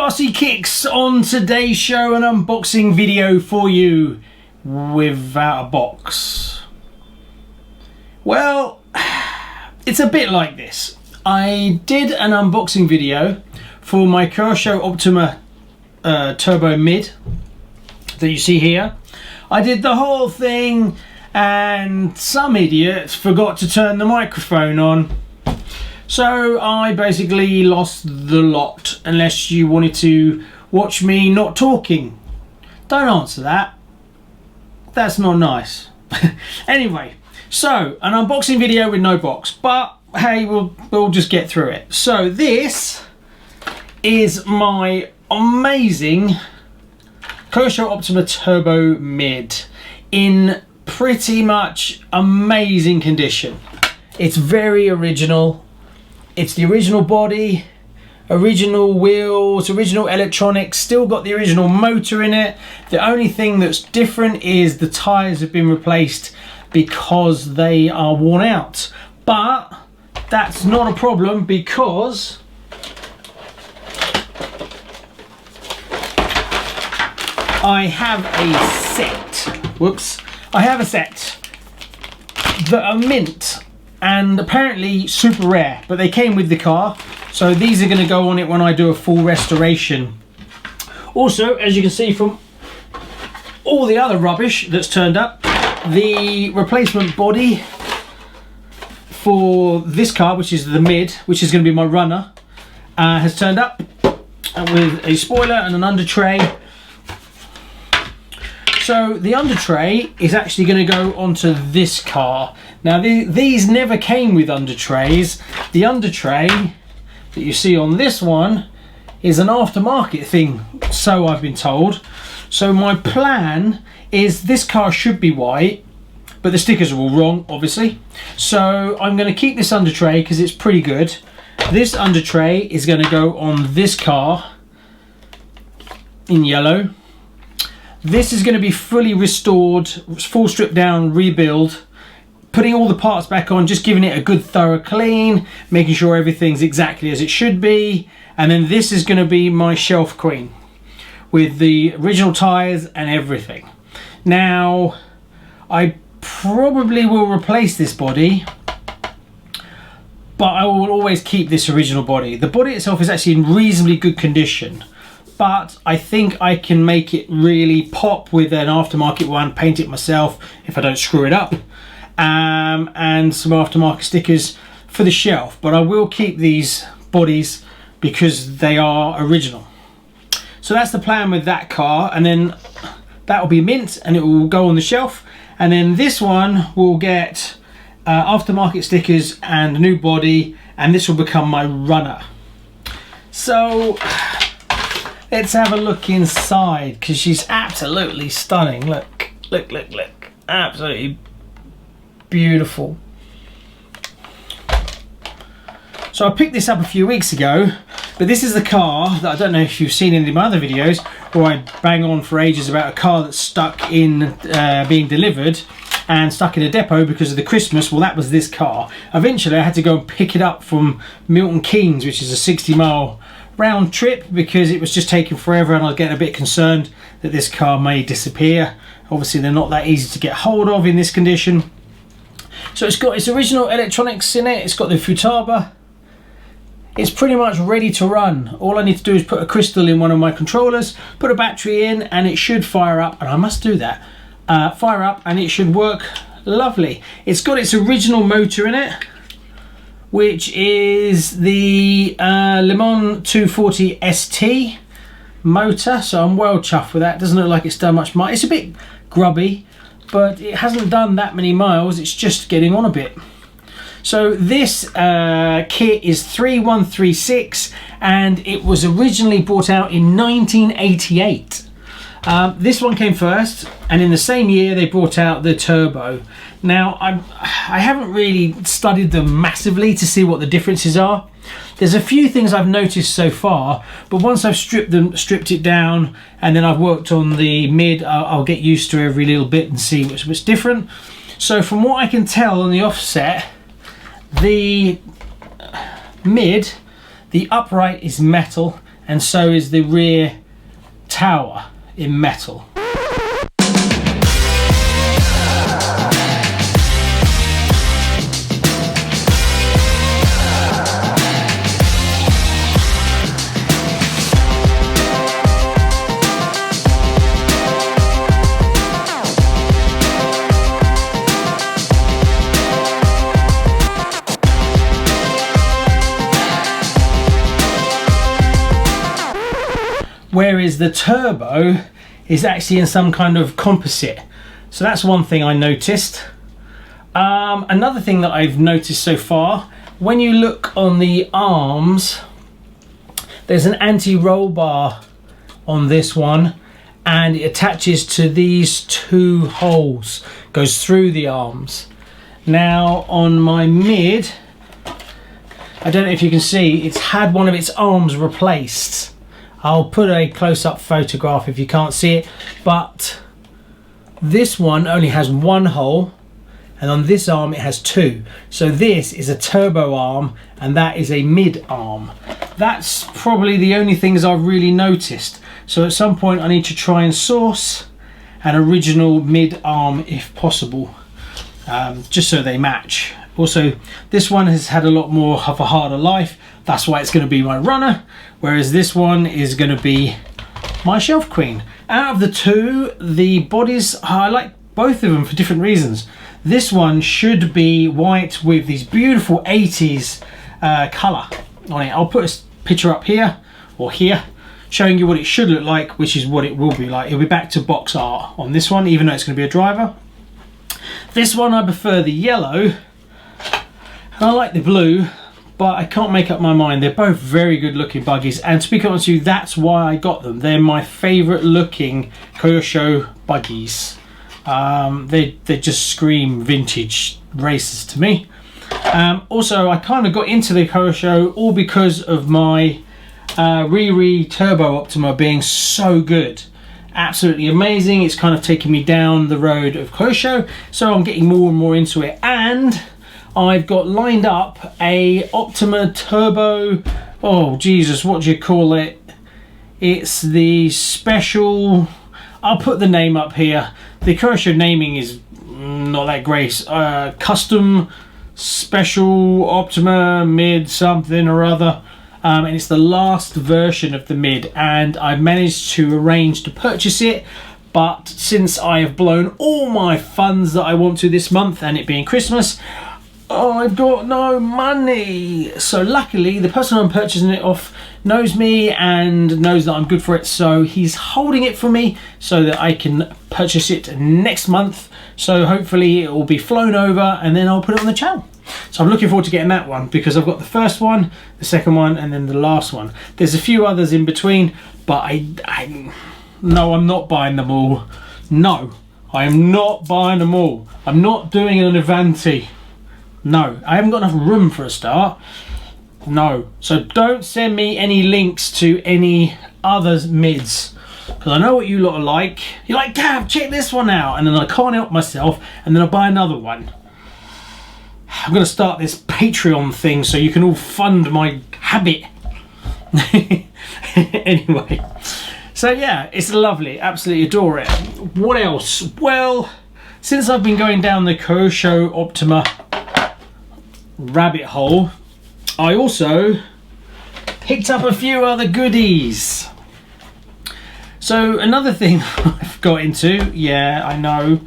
RCKicks. On today's show, an unboxing video for you without a box. Well, it's a bit like this. I did an unboxing video for my Kyosho Optima Turbo Mid that you see here. I did the whole thing and some idiot forgot to turn the microphone on. So I basically lost the lot, unless you wanted to watch me not talking. Don't answer that. That's not nice. Anyway, so an unboxing video with no box, but hey, we'll just get through it. So this is my amazing Kyosho Optima Turbo Mid in pretty much amazing condition. It's very original. It's the original body, original wheels, original electronics, still got the original motor in it. The only thing that's different is the tyres have been replaced because they are worn out. But that's not a problem because I have a set. Whoops. I have a set that are mint and apparently super rare, but they came with the car, so these are going to go on it when I do a full restoration. Also, as you can see from all the other rubbish that's turned up, the replacement body for this car, which is the Mid, which is going to be my runner, has turned up with a spoiler and an under tray. So the under tray is actually going to go onto this car. Now these never came with under trays. The under tray that you see on this one is an aftermarket thing, so I've been told. So my plan is this car should be white, but the stickers are all wrong, obviously. So I'm going to keep this under tray because it's pretty good. This under tray is going to go on this car in yellow. This is going to be fully restored, full stripped down, rebuild, putting all the parts back on, just giving it a good thorough clean, making sure everything's exactly as it should be. And then this is going to be my shelf queen with the original tyres and everything. Now, I probably will replace this body, but I will always keep this original body. The body itself is actually in reasonably good condition, but I think I can make it really pop with an aftermarket one, paint it myself if I don't screw it up, and some aftermarket stickers for the shelf. But I will keep these bodies because they are original. So that's the plan with that car, and then that will be mint and it will go on the shelf. And then this one will get aftermarket stickers and a new body, and this will become my runner. So let's have a look inside, because she's absolutely stunning. Look, look, look, look. Absolutely beautiful. So I picked this up a few weeks ago, but this is the car that I don't know if you've seen in my other videos, where I bang on for ages about a car that's stuck in being delivered and stuck in a depot because of the Christmas. Well, that was this car. Eventually I had to go and pick it up from Milton Keynes, which is a 60-mile round trip, because it was just taking forever and I was getting a bit concerned that this car may disappear. Obviously they're not that easy to get hold of in this condition. So it's got its original electronics in it, it's got the Futaba. It's pretty much ready to run. All I need to do is put a crystal in one of my controllers, put a battery in, and it should fire up, and I must do that. Fire up and it should work lovely. It's got its original motor in it, which is the Le Mans 240 ST motor, so I'm well chuffed with that. Doesn't look like it's done much miles. It's a bit grubby, but it hasn't done that many miles. It's just getting on a bit. So this kit is 3136 and it was originally brought out in 1988. This one came first, and in the same year they brought out the Turbo. Now I haven't really studied them massively to see what the differences are. There's a few things I've noticed so far, but once I've stripped it down and then I've worked on the Mid, I'll get used to every little bit and see what's different. So from what I can tell on the offset, the Mid, the upright is metal and so is the rear tower in metal. Whereas the turbo is actually in some kind of composite. So that's one thing I noticed. Another thing that I've noticed so far, when you look on the arms, there's an anti-roll bar on this one, and it attaches to these two holes, goes through the arms. Now on my Mid, I don't know if you can see, it's had one of its arms replaced. I'll put a close-up photograph if you can't see it, but this one only has one hole, and on this arm it has two. So this is a turbo arm and that is a mid arm. That's probably the only things I've really noticed. So at some point I need to try and source an original mid arm if possible, just so they match. Also, this one has had a lot more of a harder life. That's why it's going to be my runner, whereas this one is going to be my shelf queen. Out of the two, the bodies, I like both of them for different reasons. This one should be white with these beautiful 80s colour on it. I'll put a picture up here or here showing you what it should look like, which is what it will be like. It'll be back to box art on this one, even though it's going to be a driver. This one I prefer the yellow, and I like the blue, but I can't make up my mind. They're both very good looking buggies, and to be honest with you, that's why I got them. They're my favourite looking Kyosho buggies. They just scream vintage racers to me. Also, I kind of got into the Kyosho all because of my RCKicks Turbo Optima being so good. Absolutely amazing. It's kind of taken me down the road of Kyosho, so I'm getting more and more into it. And I've got lined up a Optima Turbo, oh Jesus, what do you call it? It's the special, I'll put the name up here. The Kyosho naming is not that great. Custom Special Optima Mid something or other. And it's the last version of the Mid, and I've managed to arrange to purchase it, but since I have blown all my funds that I want to this month, and it being Christmas, I've got no money. So luckily the person I'm purchasing it off knows me and knows that I'm good for it, so he's holding it for me so that I can purchase it next month. So hopefully it will be flown over and then I'll put it on the channel. So I'm looking forward to getting that one, because I've got the first one, the second one, and then the last one. There's a few others in between, but no, I'm not buying them all. No, I am not buying them all. I'm not doing an Avanti. No, I haven't got enough room for a start. No, so don't send me any links to any other mids, because I know what you lot are like. You're like, Gav, check this one out, and then I can't help myself, and then I buy another one. I'm going to start this Patreon thing so you can all fund my habit. Anyway, so yeah, it's lovely, absolutely adore it. What else? Well, since I've been going down the Kyosho Optima rabbit hole, I also picked up a few other goodies. So another thing I've got into, yeah, I know,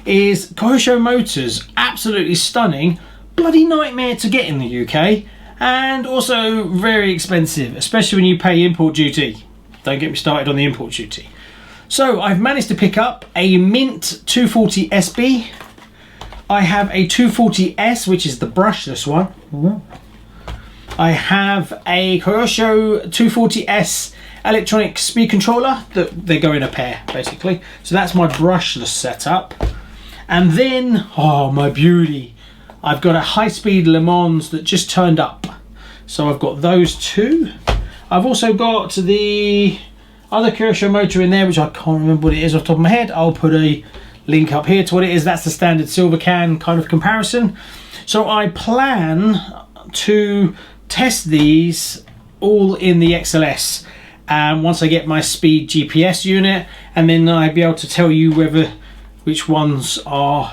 is Kyosho motors. Absolutely stunning. Bloody nightmare to get in the UK, and also very expensive, especially when you pay import duty. Don't get me started on the import duty. So I've managed to pick up a Mint 240 SB. I have a 240S, which is the brushless one. I have a Kyosho 240S electronic speed controller. They go in a pair, basically. So that's my brushless setup. And then, oh my beauty, I've got a high-speed Le Mans that just turned up. So I've got those two. I've also got the other Kyosho motor in there, which I can't remember what it is off the top of my head. I'll put a link up here to what it is. That's the standard silver can kind of comparison. So I plan to test these all in the XLS once I get my speed GPS unit, and then I'll be able to tell you which ones are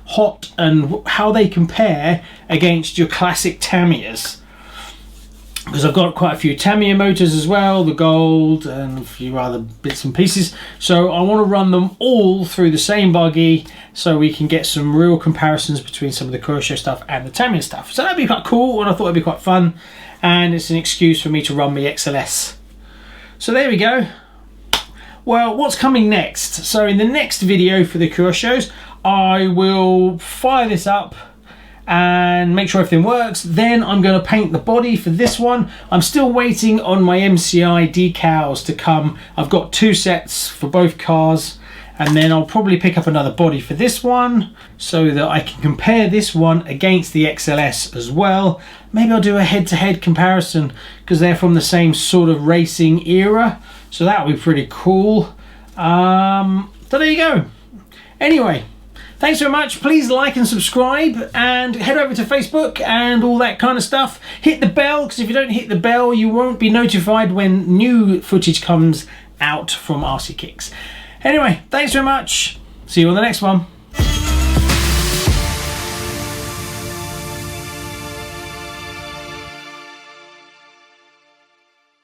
hot and how they compare against your classic Tamiyas. Because I've got quite a few Tamiya motors as well, the gold and a few other bits and pieces. So I want to run them all through the same buggy so we can get some real comparisons between some of the Kyosho stuff and the Tamiya stuff. So that'd be quite cool, and I thought it'd be quite fun. And it's an excuse for me to run my XLS. So there we go. Well, what's coming next? So in the next video for the Kyoshos, I will fire this up and make sure everything works. Then I'm going to paint the body for this one. I'm still waiting on my MCI decals to come. I've got 2 sets for both cars, and then I'll probably pick up another body for this one so that I can compare this one against the XLS as well. Maybe I'll do a head-to-head comparison because they're from the same sort of racing era, so that would be pretty cool. So there you go. Anyway, thanks very much. Please like and subscribe, and head over to Facebook and all that kind of stuff. Hit the bell, because if you don't hit the bell, you won't be notified when new footage comes out from RCKicks. Anyway, thanks very much. See you on the next one.